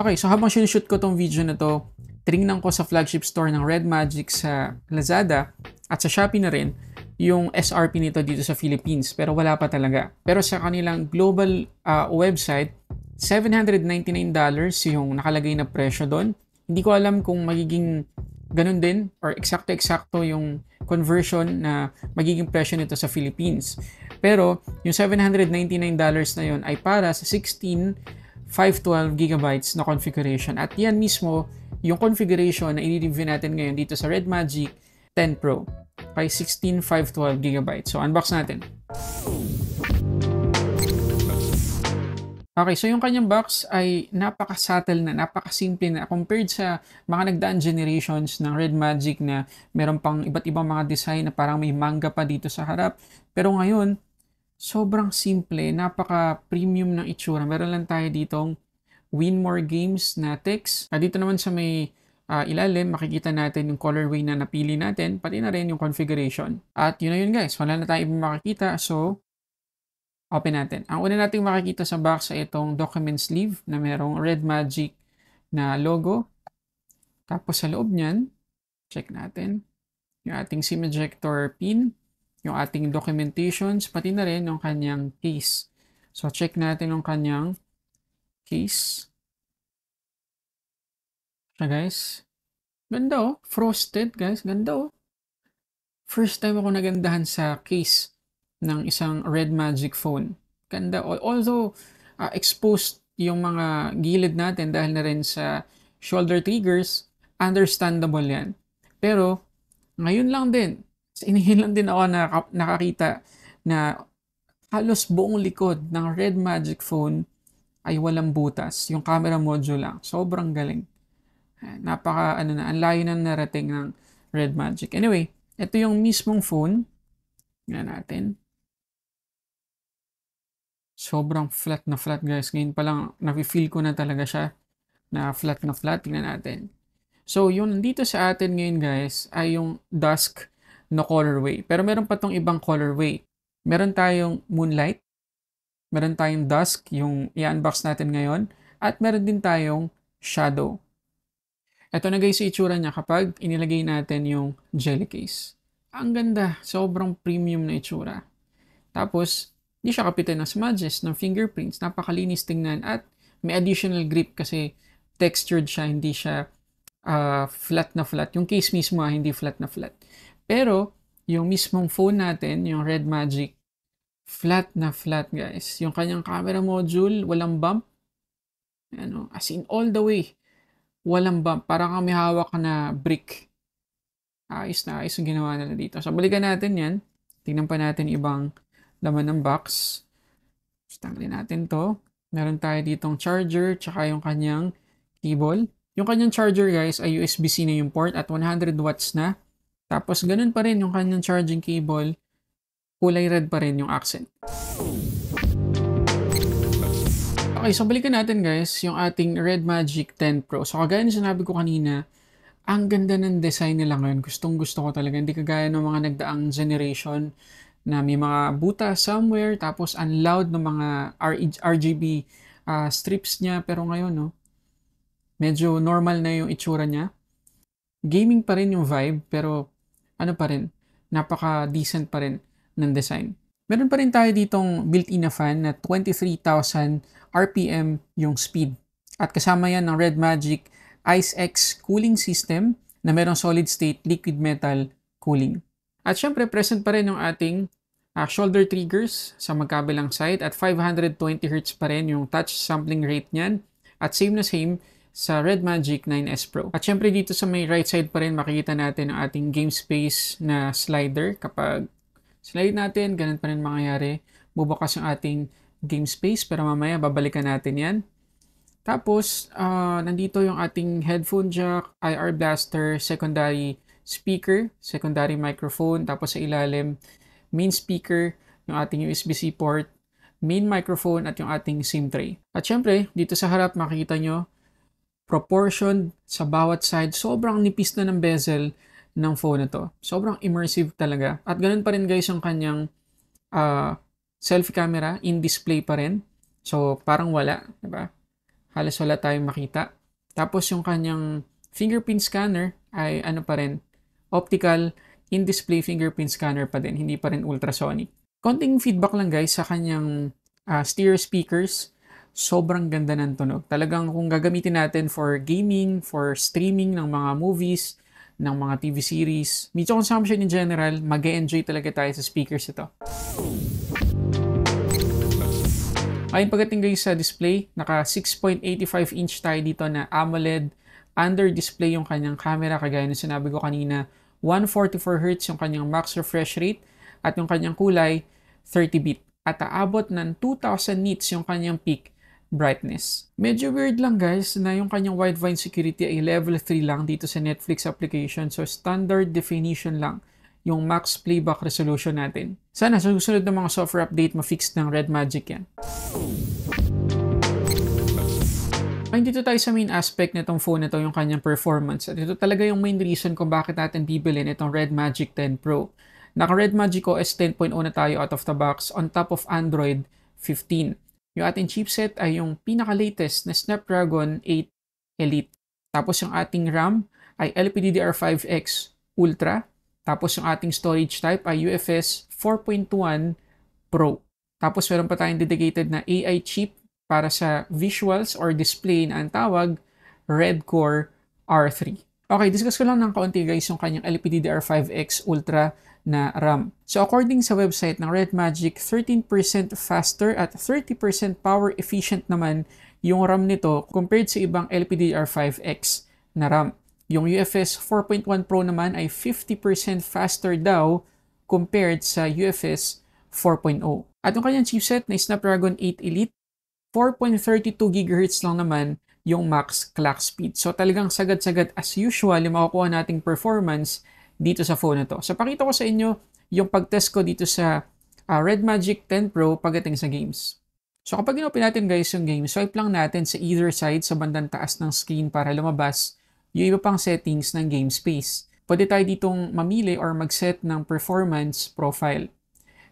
Okay, so habang sinushoot ko tong video na to, tinignan ko sa flagship store ng Red Magic sa Lazada at sa Shopee na rin yung SRP nito dito sa Philippines, pero wala pa talaga. Pero sa kanilang global website, $799 yung nakalagay na presyo doon. Hindi ko alam kung magiging ganun din or eksakto-eksakto yung conversion na magiging presyo nito sa Philippines. Pero yung $799 na yun ay para sa 512 gigabytes na configuration. At yan mismo yung configuration na i-review natin ngayon dito sa Red Magic 10 Pro kay 512 gigabytes. So unbox natin. Okay, so yung kanyang box ay napaka-subtle na, napaka-simple na compared sa mga nagdaang generations ng Red Magic na meron pang iba't ibang mga design na parang may manga pa dito sa harap. Pero ngayon, sobrang simple, napaka-premium ng itsura. Meron lang tayo ditong Win More Games na text. Dito naman sa may ilalim, makikita natin yung colorway na napili natin, pati na rin yung configuration. At yun na yun guys, wala na tayo ibang makikita. So, open natin. Ang una nating makikita sa box ay itong document sleeve na merong Red Magic na logo. Tapos sa loob niyan, check natin yung ating SIM ejector pin, yung ating documentations, pati na rin yung kanyang case. So check natin yung kanyang case. Siya guys. Ganda oh. Frosted guys. Ganda oh. First time ako nagandahan sa case ng isang Red Magic phone. Ganda. Although, exposed yung mga gilid natin dahil na rin sa shoulder triggers, understandable yan. Pero, ngayon lang din, inihin lang din ako nakakita na halos buong likod ng Red Magic phone ay walang butas. Yung camera module lang. Sobrang galing. Napaka, ang layo na narating ng Red Magic. Anyway, ito yung mismong phone. Tingnan natin. Sobrang flat na flat guys. Ngayon pa lang nafe-feel ko na talaga siya na flat na flat. Tingnan natin. So yung nandito sa atin ngayon guys ay yung dusk na colorway. Pero meron pa tong ibang colorway. Meron tayong moonlight. Meron tayong dusk yung i-unbox natin ngayon. At meron din tayong shadow. Ito na guys yung itsura niya kapag inilagay natin yung jelly case. Ang ganda. Sobrang premium na itsura. Tapos hindi siya kapitan ng smudges, ng fingerprints. Napakalinis tingnan at may additional grip kasi textured siya, hindi siya flat na flat. Yung case mismo hindi flat na flat. Pero yung mismong phone natin, yung Red Magic, flat na flat guys. Yung kanyang camera module, walang bump. Ano, as in all the way, walang bump. Parang kami hawak na brick. Ayos na ayos yung ginawa nila dito. So balikan natin yan. Tingnan pa natin ibang laman ng box. Tanggalin natin to. Meron tayo ditong charger, tsaka yung kanyang cable. Yung kanyang charger guys ay USB-C na yung port at 100 watts na. Tapos ganun pa rin yung kanyang charging cable. Kulay red pa rin yung accent. Okay, so balikan natin guys yung ating Red Magic 10 Pro. So kagaya na sinabi ko kanina, ang ganda ng design nila ngayon. Gustong gusto ko talaga. Hindi kagaya ng mga nagdaang generation na may mga butas somewhere, tapos ang loud ng mga RGB strips niya. Pero ngayon, no, medyo normal na yung itsura niya. Gaming pa rin yung vibe, pero ano pa rin, napaka-decent pa rin ng design. Meron pa rin tayo ditong built-in na fan na 23,000 RPM yung speed. At kasama yan ng Red Magic IceX cooling system na merong solid state liquid metal cooling. At syempre, present pa rin yung ating shoulder triggers sa magkabilang side at 520Hz pa rin yung touch sampling rate niyan. At same na same sa Red Magic 9S Pro. At syempre dito sa may right side pa rin makikita natin ang ating game space na slider. Kapag slide natin, ganun pa rin mangyayari. Bubukas yung ating game space pero mamaya babalikan natin yan. Tapos, nandito yung ating headphone jack, IR blaster, secondary speaker, secondary microphone, tapos sa ilalim, main speaker, yung ating USB-C port, main microphone, at yung ating SIM tray. At syempre, dito sa harap makikita nyo, proportion sa bawat side, sobrang nipis na ng bezel ng phone na to. Sobrang immersive talaga. At ganun pa rin guys yung kanyang selfie camera, in display pa rin. So, parang wala, diba? halos wala tayong makita. Tapos yung kanyang fingerprint scanner ay ano pa rin, optical in-display fingerprint scanner pa din, hindi pa rin ultrasonic. Konting feedback lang guys sa kanyang stereo speakers. Sobrang ganda ng tunog. Talagang kung gagamitin natin for gaming, for streaming ng mga movies, ng mga TV series, media consumption in general, mag-enjoy talaga tayo sa speakers ito. Ayun, pagdating guys sa display, naka 6.85 inch tayo dito na AMOLED. Under display yung kanyang camera, kagaya ng sinabi ko kanina, 144Hz yung kanyang max refresh rate at yung kanyang kulay 30-bit. At aabot ng 2000 nits yung kanyang peak brightness. Medyo weird lang guys na yung kanyang wideband security ay level 3 lang dito sa Netflix application. So standard definition lang yung max playback resolution natin. Sana sa susunod ng mga software update ma-fix ng Red Magic yan. Ngayon dito tayo sa main aspect nitong phone na to, yung kanyang performance. At ito talaga yung main reason kung bakit natin bibilin itong Red Magic 10 Pro. Naka Red Magic OS 10.0 na tayo out of the box on top of Android 15. Yung ating chipset ay yung pinaka-latest na Snapdragon 8 Elite. Tapos yung ating RAM ay LPDDR5X Ultra. Tapos yung ating storage type ay UFS 4.1 Pro. Tapos meron pa tayong dedicated na AI chip para sa visuals or display na ang tawag Redcore R3. Okay, discuss ko lang ng kaunti guys yung kanyang LPDDR5X Ultra na RAM. So according sa website ng Red Magic, 13% faster at 30% power efficient naman yung RAM nito compared sa ibang LPDDR5X na RAM. Yung UFS 4.1 Pro naman ay 50% faster daw compared sa UFS 4.0. At yung kanyang chipset na Snapdragon 8 Elite, 4.32 GHz lang naman yung max clock speed. So talagang sagad-sagad as usual yung makukuha nating performance dito sa phone na to. So pakita ko sa inyo yung pag-test ko dito sa Red Magic 10 Pro pagdating sa games. So kapag inopen natin guys yung game, swipe lang natin sa either side sa bandang taas ng screen para lumabas yung iba pang settings ng game space. Pwede tayo ditong mamili or mag-set ng performance profile.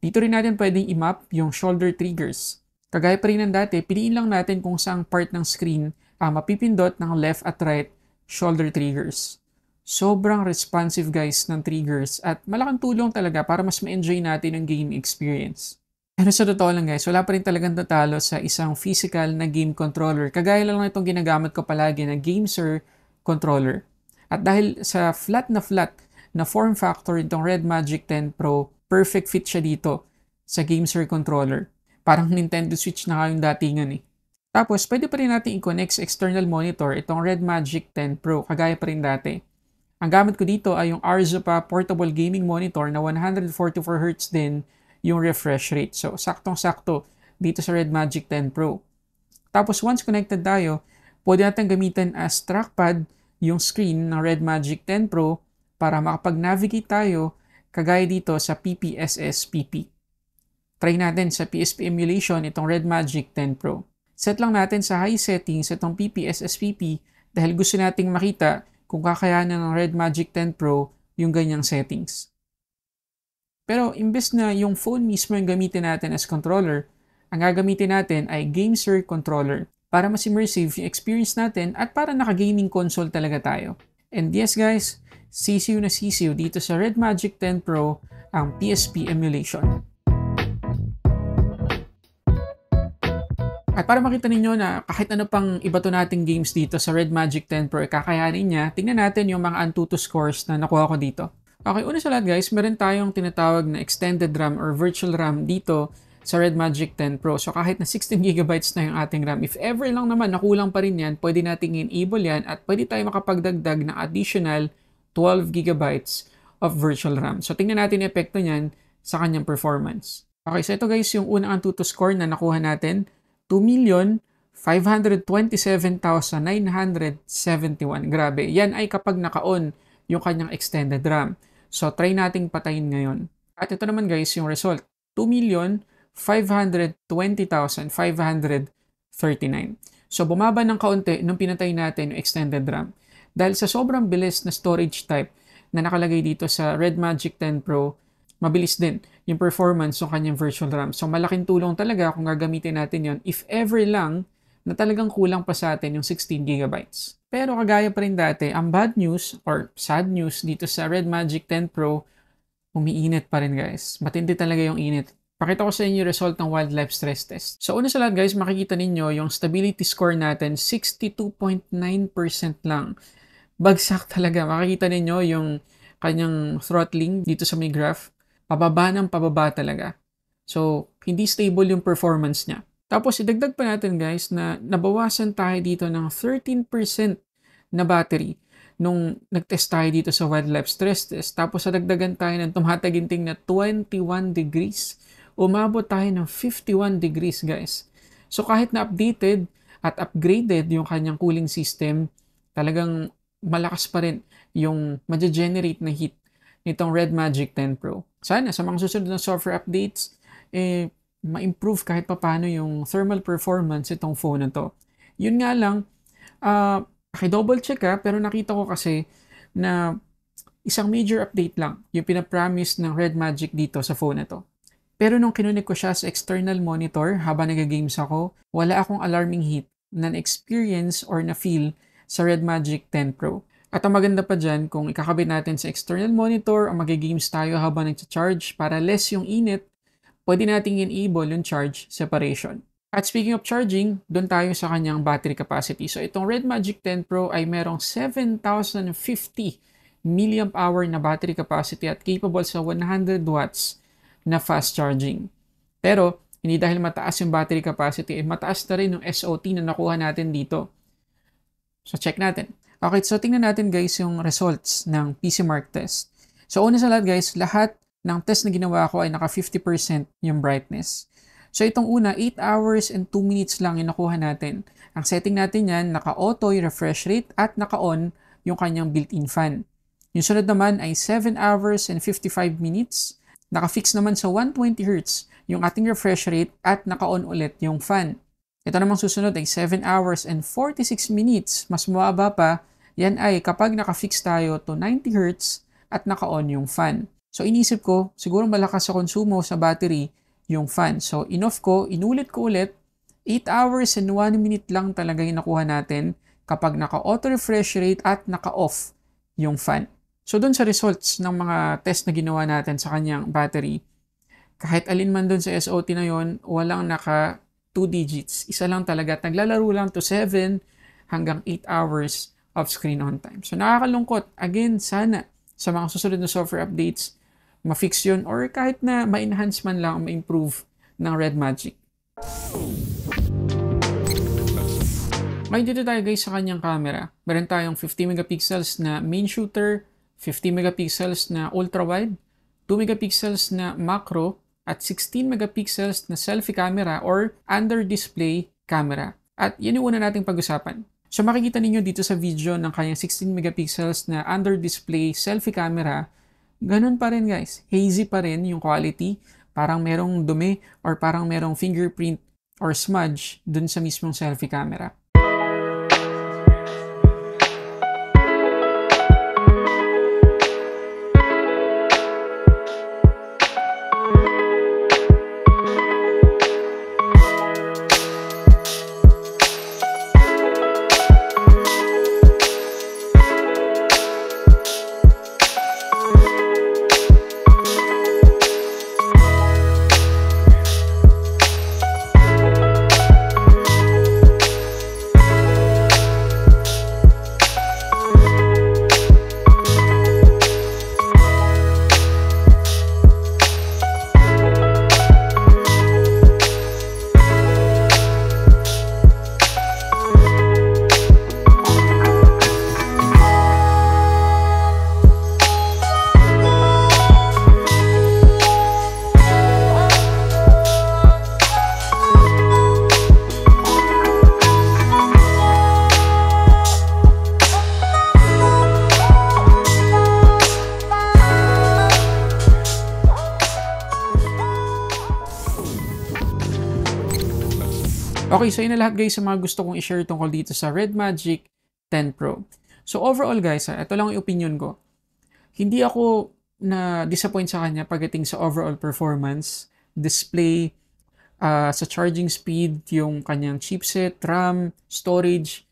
Dito rin natin pwedeng i-map yung shoulder triggers. Kagaya pa rin ng dati, piliin lang natin kung saang part ng screen mapipindot ng left at right shoulder triggers. Sobrang responsive guys ng triggers at malaking tulong talaga para mas ma-enjoy natin ang game experience. Pero sa totoo lang guys, wala pa rin talagang tatalo sa isang physical na game controller. Kagaya lang itong ginagamit ko palagi na GameSir controller. At dahil sa flat na form factor itong Red Magic 10 Pro, perfect fit siya dito sa GameSir controller. Parang Nintendo Switch na kayong datingan eh. Tapos, pwede pa rin natin i-connect sa external monitor itong Red Magic 10 Pro, kagaya pa rin dati. Ang gamit ko dito ay yung Arzupa Portable Gaming Monitor na 144Hz din yung refresh rate. So, saktong-sakto dito sa Red Magic 10 Pro. Tapos, once connected tayo, pwede natin gamitin as trackpad yung screen ng Red Magic 10 Pro para makapag-navigate tayo kagaya dito sa PPSSPP. Try natin sa PSP emulation itong Red Magic 10 Pro. Set lang natin sa high settings itong PPSSPP dahil gusto nating makita kung kakayanan ng Red Magic 10 Pro yung ganyang settings. Pero imbes na yung phone mismo yung gamitin natin as controller, ang gagamitin natin ay GameSir controller para mas immersive yung experience natin at para naka-gaming console talaga tayo. And yes guys, sisiw na sisiw dito sa Red Magic 10 Pro ang PSP emulation. At para makita ninyo na kahit ano pang ibato nating games dito sa Red Magic 10 Pro kakayanin niya, tingnan natin yung mga Antutu scores na nakuha ko dito. Okay, una sa lahat guys, meron tayong tinatawag na extended RAM or virtual RAM dito sa Red Magic 10 Pro. So kahit na 16GB na yung ating RAM, if ever lang naman nakulang pa rin yan, pwede nating enable yan at pwede tayo makapagdagdag ng additional 12GB of virtual RAM. So tingnan natin yung epekto niyan sa kanyang performance. Okay, so ito guys yung unang Antutu score na nakuha natin. 2,527,971. Grabe. Yan ay kapag naka-on yung kanyang extended RAM. So, try nating patayin ngayon. At ito naman guys, yung result. 2,520,539. So, bumaba ng kaunti nung pinatay natin yung extended RAM. Dahil sa sobrang bilis na storage type na nakalagay dito sa Red Magic 10 Pro, mabilis din yung performance ng kanyang virtual RAM. So, malaking tulong talaga kung gagamitin natin yon if ever lang na talagang kulang pa sa atin yung 16 gigabytes. Pero kagaya pa rin dati, ang bad news or sad news dito sa Red Magic 10 Pro, umiinit pa rin guys. Matindi talaga yung init. Pakita ko sa inyo yung result ng wildlife stress test. So una sa lahat guys, makikita ninyo yung stability score natin, 62.9% lang. Bagsak talaga. Makikita ninyo yung kanyang throttling dito sa may graph. Pababa ng pababa talaga. So, hindi stable yung performance niya. Tapos, idagdag pa natin guys na nabawasan tayo dito ng 13% na battery nung nag-test tayo dito sa wildlife stress test. Tapos, nadagdagan tayo ng tumataginting na 21 degrees. Umabot tayo ng 51 degrees guys. So, kahit na updated at upgraded yung kanyang cooling system, talagang malakas pa rin yung ma-generate na heat nitong Red Magic 10 Pro. Sana sa mga susunod na software updates, ma-improve kahit pa paano yung thermal performance itong phone na to. Yun nga lang, double check pero nakita ko kasi na isang major update lang yung pinapromise ng Red Magic dito sa phone na to. Pero nung kinunik ko siya sa external monitor habang nag-games ako, wala akong alarming heat na na-experience or na-feel sa Red Magic 10 Pro. At ang maganda pa dyan, kung ikakabit natin sa external monitor o mag-games tayo habang nag-charge para less yung init, pwede nating enable yung charge separation. At speaking of charging, doon tayo sa kanyang battery capacity. So itong Red Magic 10 Pro ay merong 7,050 mAh na battery capacity at capable sa 100 watts na fast charging. Pero, hindi dahil mataas yung battery capacity, mataas na rin yung SOT na nakuha natin dito. So, check natin. Okay, so tingnan natin guys yung results ng PCMark test. So, una sa lahat guys, lahat ng test na ginawa ko ay naka 50% yung brightness. So, itong una, 8 hours and 2 minutes lang yung nakuha natin. Ang setting natin yan, naka-auto yung refresh rate at naka-on yung kanyang built-in fan. Yung sunod naman ay 7 hours and 55 minutes. Naka-fix naman sa 120 Hz yung ating refresh rate at naka-on ulit yung fan. Ito namang susunod ay 7 hours and 46 minutes. Mas mababa pa, yan ay kapag naka-fix tayo to 90 Hz at naka-on yung fan. So inisip ko, siguro malakas sa konsumo sa battery yung fan. So in-off ko, inulit ko ulit, 8 hours and 1 minute lang talaga yung nakuha natin kapag naka-auto refresh rate at naka-off yung fan. So doon sa results ng mga test na ginawa natin sa kanyang battery, kahit alin man doon sa SOT na yon, walang naka 2 digits. Isa lang talaga at naglalaro lang to 7 hanggang 8 hours of screen on time. So nakakalungkot. Again, sana sa mga susunod na software updates, ma-fix yun or kahit na ma-enhance man lang o ma-improve ng Red Magic. Ngayon dito tayo guys sa kanyang camera. Meron tayong 50 megapixels na main shooter, 50 megapixels na ultra-wide, 2 megapixels na macro, at 16 megapixels na selfie camera or under-display camera. At yun yung una nating pag-usapan. So makikita ninyo dito sa video ng kanyang 16 megapixels na under-display selfie camera, ganun pa rin guys. Hazy pa rin yung quality. Parang merong dumi or parang merong fingerprint or smudge dun sa mismong selfie camera. Okay, so yun na lahat guys sa mga gusto kong i-share tungkol dito sa Red Magic 10 Pro. So overall guys, ito lang yung opinion ko. Hindi ako na-disappoint sa kanya pagdating sa overall performance, display, sa charging speed, yung kanyang chipset, RAM, storage,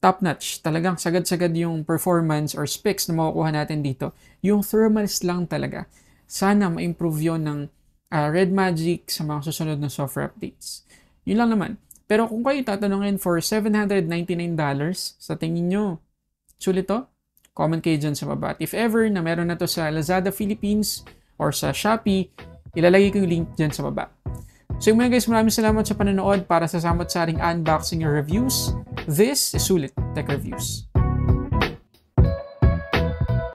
top-notch. Talagang sagad-sagad yung performance or specs na makukuha natin dito. Yung thermals lang talaga. Sana ma-improve yun ng Red Magic sa mga susunod na software updates. Yun lang naman. Pero kung kayo tatanungin for $799, sa tingin nyo, sulit to? Comment kayo dyan sa baba. At if ever na meron na to sa Lazada Philippines or sa Shopee, ilalagay ko yung link dyan sa baba. So yun guys, maraming salamat sa panonood para sa samot-saring unboxing or reviews. This is Sulit Tech Reviews.